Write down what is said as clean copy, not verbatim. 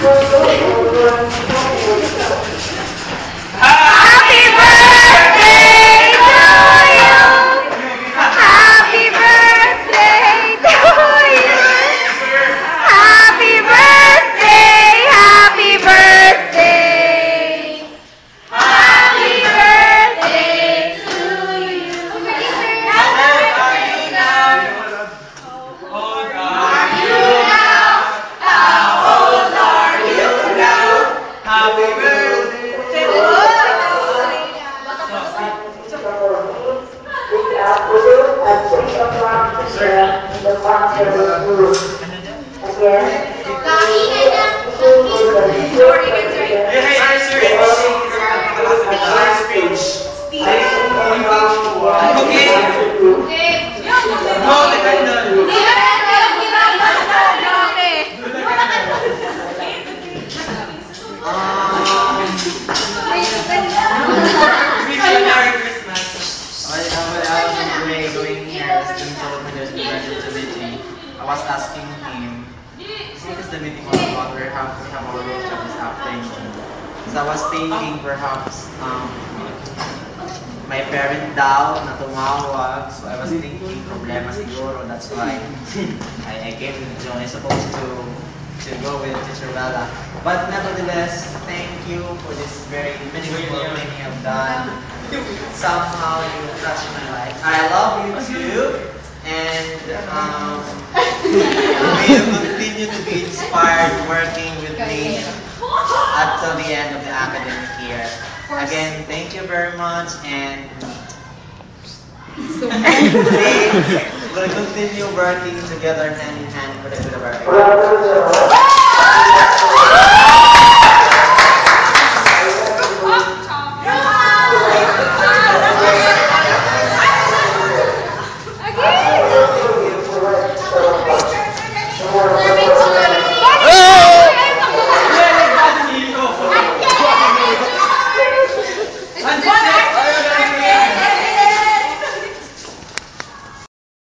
Happy birthday to you! Happy birthday to you! Happy birthday! Happy birthday! Happy birthday to you! Happy birthday! At 6 o'clock p.m. in the conference room. Again, Going here, as Jim told me there's a meeting. I was asking him, because the meeting was about we have our workshop this afternoon. So I was thinking perhaps my parent daw na tumawag, so I was thinking problema siguro, that's why I came with John. I'm supposed to go with Teacher Bella. But nevertheless, thank you for this very beautiful thing you have done. Somehow you touched my life. I love you too, and may you continue to be inspired working with me until the end of the academic year. Again, thank you very much, and we'll continue working together hand in hand for the good of our country.